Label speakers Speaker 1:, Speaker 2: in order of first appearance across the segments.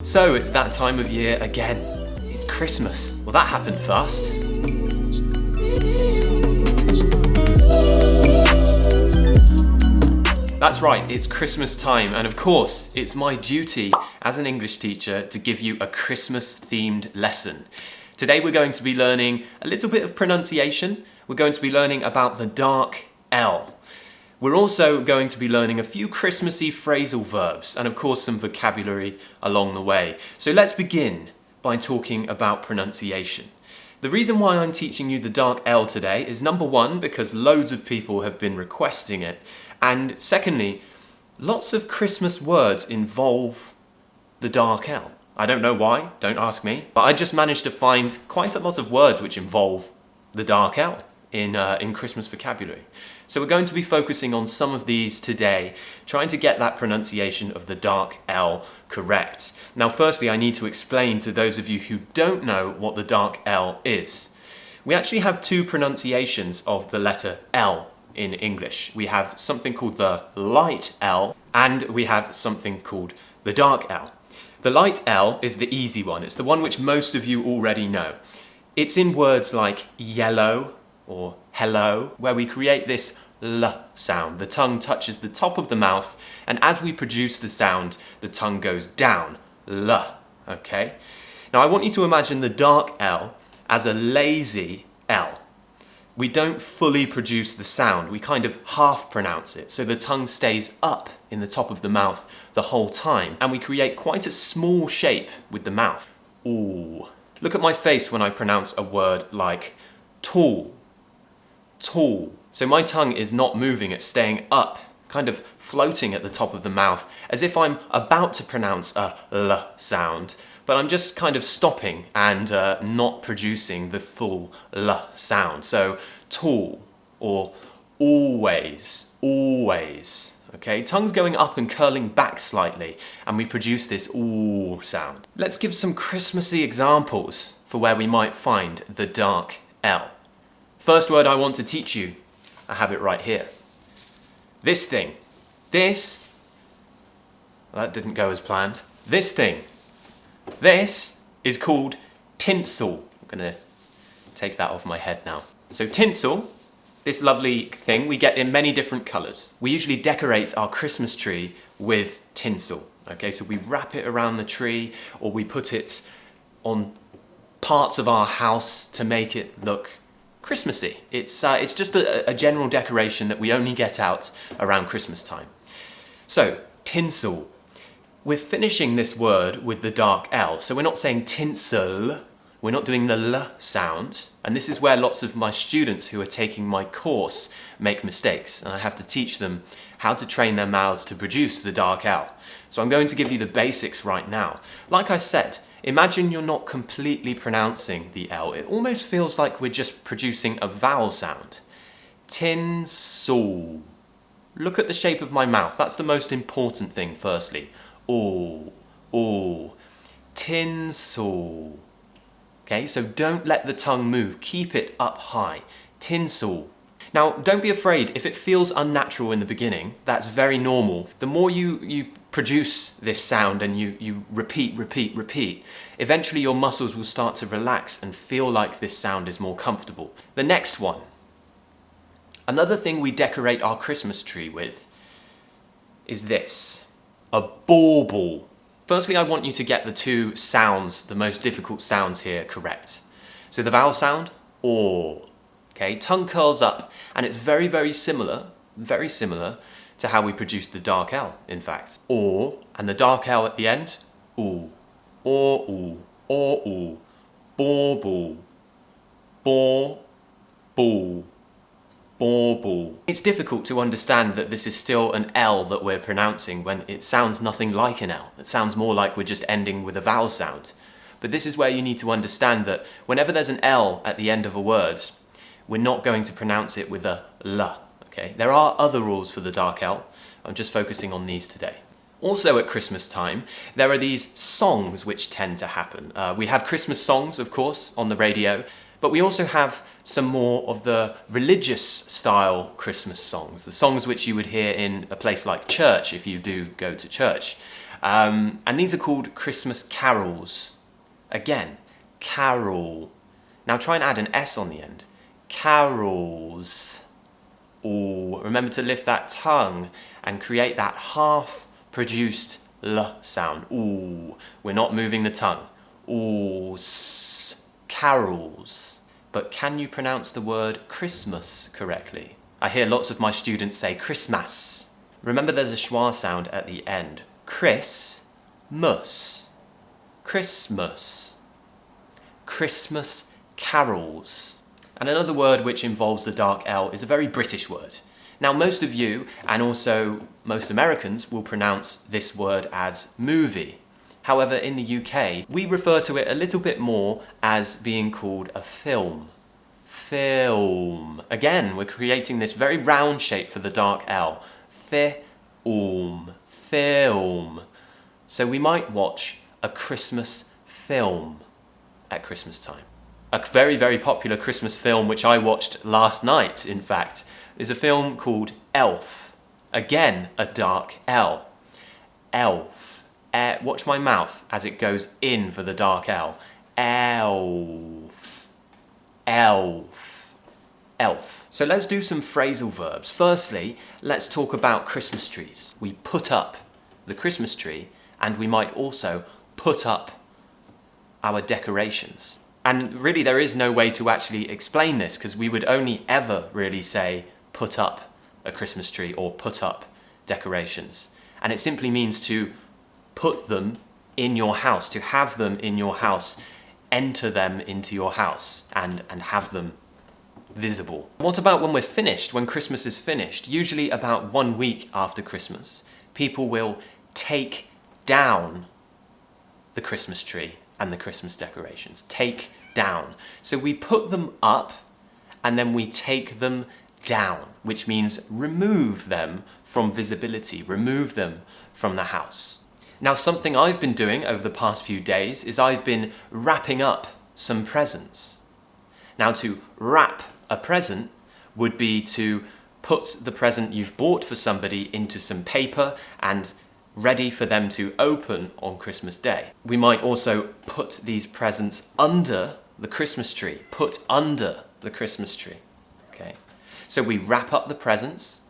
Speaker 1: So it's that time of year again. It's Christmas. Well, that happened fast. That's right, it's Christmas time, and of course, it's my duty as an English teacher to give you a Christmas-themed lesson. Today we're going to be learning a little bit of pronunciation. We're going to be learning about the dark L. We're also going to be learning a few Christmassy phrasal verbs and of course some vocabulary along the way. So let's begin by talking about pronunciation. The reason why I'm teaching you the dark L today is number one, because loads of people have been requesting it, and secondly, lots of Christmas words involve the dark L. I don't know why, don't ask me, but I just managed to find quite a lot of words which involve the dark L in Christmas vocabulary. So we're going to be focusing on some of these today, trying to get that pronunciation of the dark L correct. Now firstly, I need to explain to those of you who don't know what the dark L is. We actually have two pronunciations of the letter L in English. We have something called the light L and we have something called the dark L. The light L is the easy one. It's the one which most of you already know. It's in words like yellow or hello, where we create this L sound. The tongue touches the top of the mouth, and as we produce the sound, the tongue goes down. L, okay? Now I want you to imagine the dark L as a lazy L. We don't fully produce the sound, we kind of half pronounce it, so the tongue stays up in the top of the mouth the whole time, and we create quite a small shape with the mouth. Ooh. Look at my face when I pronounce a word like tall. Tall. So my tongue is not moving, it's staying up, kind of floating at the top of the mouth, as if I'm about to pronounce a L sound, but I'm just kind of stopping and not producing the full L sound. So tall or always, always. Okay, tongue's going up and curling back slightly, and we produce this ooh sound. Let's give some Christmassy examples for where we might find the dark L. First word I want to teach you, I have it right here. This thing. This, well, that didn't go as planned. This thing. This is called tinsel. I'm going to take that off my head now. So tinsel, this lovely thing we get in many different colours. We usually decorate our Christmas tree with tinsel. Okay, so we wrap it around the tree or we put it on parts of our house to make it look Christmassy. It's just a general decoration that we only get out around Christmas time. So, tinsel. We're finishing this word with the dark L, so we're not saying tinsel, we're not doing the L sound, and this is where lots of my students who are taking my course make mistakes, and I have to teach them how to train their mouths to produce the dark L. So I'm going to give you the basics right now. Like I said, imagine you're not completely pronouncing the L. It almost feels like we're just producing a vowel sound. Tinsel. Look at the shape of my mouth. That's the most important thing, firstly. Oh, oh. Tinsel. Okay, so don't let the tongue move. Keep it up high. Tinsel. Now, don't be afraid if it feels unnatural in the beginning. That's very normal. The more you produce this sound and you repeat, eventually your muscles will start to relax and feel like this sound is more comfortable. The next one. Another thing we decorate our Christmas tree with is this. A bauble. Firstly, I want you to get the two sounds, the most difficult sounds here, correct. So the vowel sound, or. Okay, tongue curls up, and it's very, very similar to how we produce the dark L, in fact. Or, and the dark L at the end, oo, or oo, or oo, bauble, bauble, bauble. It's difficult to understand that this is still an L that we're pronouncing when it sounds nothing like an L. It sounds more like we're just ending with a vowel sound. But this is where you need to understand that whenever there's an L at the end of a word, we're not going to pronounce it with a L, okay? There are other rules for the dark L. I'm just focusing on these today. Also at Christmas time, there are these songs which tend to happen. We have Christmas songs, of course, on the radio, but we also have some more of the religious style Christmas songs, the songs which you would hear in a place like church if you do go to church. And these are called Christmas carols. Again, carol. Now try and add an S on the end. Carols. Ooh, remember to lift that tongue and create that half-produced L sound. Ooh, we're not moving the tongue. Ooh, carols. But can you pronounce the word Christmas correctly? I hear lots of my students say Christmas. Remember there's a schwa sound at the end. Chris-mus. Christmas. Christmas carols. And another word which involves the dark L is a very British word. Now most of you, and also most Americans, will pronounce this word as movie. However, in the UK, we refer to it a little bit more as being called a film. Film. Again, we're creating this very round shape for the dark L. Film. Film. So we might watch a Christmas film at Christmas time. A very, very popular Christmas film, which I watched last night, in fact, is a film called Elf. Again, a dark L. Elf. Watch my mouth as it goes in for the dark L. Elf. Elf. Elf. So let's do some phrasal verbs. Firstly, let's talk about Christmas trees. We put up the Christmas tree, and we might also put up our decorations. And really there is no way to actually explain this, because we would only ever really say put up a Christmas tree or put up decorations. And it simply means to put them in your house, to have them in your house, enter them into your house and have them visible. What about when we're finished, when Christmas is finished? Usually about 1 week after Christmas, people will take down the Christmas tree and the Christmas decorations. Take down. So we put them up and then we take them down, which means remove them from visibility, remove them from the house. Now, something I've been doing over the past few days is I've been wrapping up some presents. Now, to wrap a present would be to put the present you've bought for somebody into some paper and ready for them to open on Christmas Day. We might also put these presents under the Christmas tree. Put under the Christmas tree. Okay. So we wrap up the presents.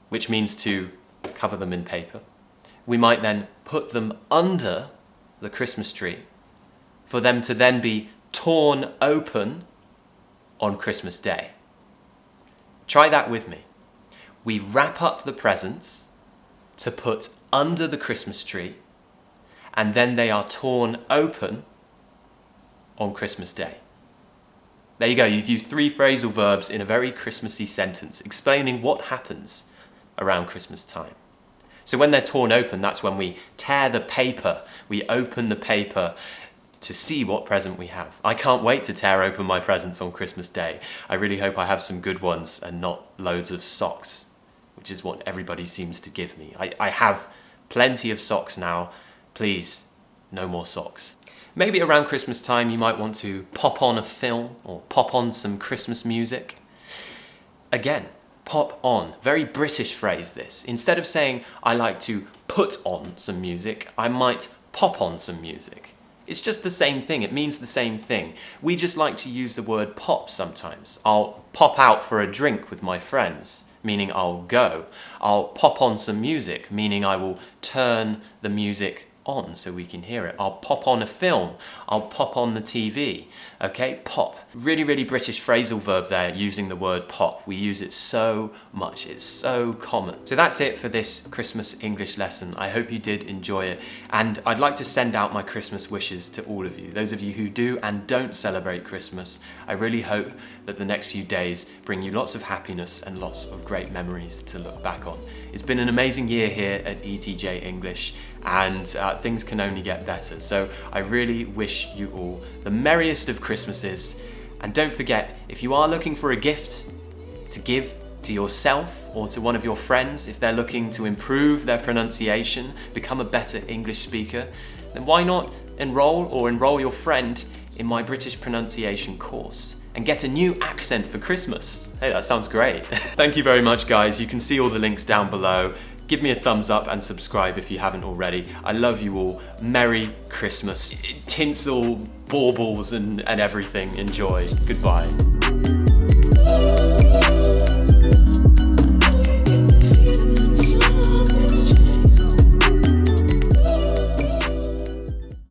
Speaker 1: Which means to cover them in paper. We might then put them under the Christmas tree for them to then be torn open on Christmas Day. Try that with me. We wrap up the presents to put under the Christmas tree, and then they are torn open on Christmas Day. There you go, you've used 3 phrasal verbs in a very Christmassy sentence, explaining what happens around Christmas time. So when they're torn open, that's when we tear the paper, we open the paper to see what present we have. I can't wait to tear open my presents on Christmas Day. I really hope I have some good ones and not loads of socks, which is what everybody seems to give me. I have plenty of socks now. Please, no more socks. Maybe around Christmas time you might want to pop on a film or pop on some Christmas music. Again, pop on. Very British phrase this. Instead of saying I like to put on some music, I might pop on some music. It's just the same thing. It means the same thing. We just like to use the word pop sometimes. I'll pop out for a drink with my friends, meaning I'll go. I'll pop on some music, meaning I will turn the music on so we can hear it. I'll pop on a film. I'll pop on the TV. Okay, pop. Really, really British phrasal verb there, using the word pop. We use it so much. It's so common. So that's it for this Christmas English lesson. I hope you did enjoy it. And I'd like to send out my Christmas wishes to all of you. Those of you who do and don't celebrate Christmas, I really hope that the next few days bring you lots of happiness and lots of great memories to look back on. It's been an amazing year here at ETJ English, and things can only get better. So I really wish you all the merriest of Christmases. And don't forget, if you are looking for a gift to give to yourself or to one of your friends, if they're looking to improve their pronunciation, become a better English speaker, then why not enroll your friend in my British pronunciation course? and get a new accent for Christmas. Hey, that sounds great. Thank you very much, guys. You can see all the links down below. Give me a thumbs up and subscribe if you haven't already. I love you all. Merry Christmas. Tinsel, baubles and everything. Enjoy. Goodbye.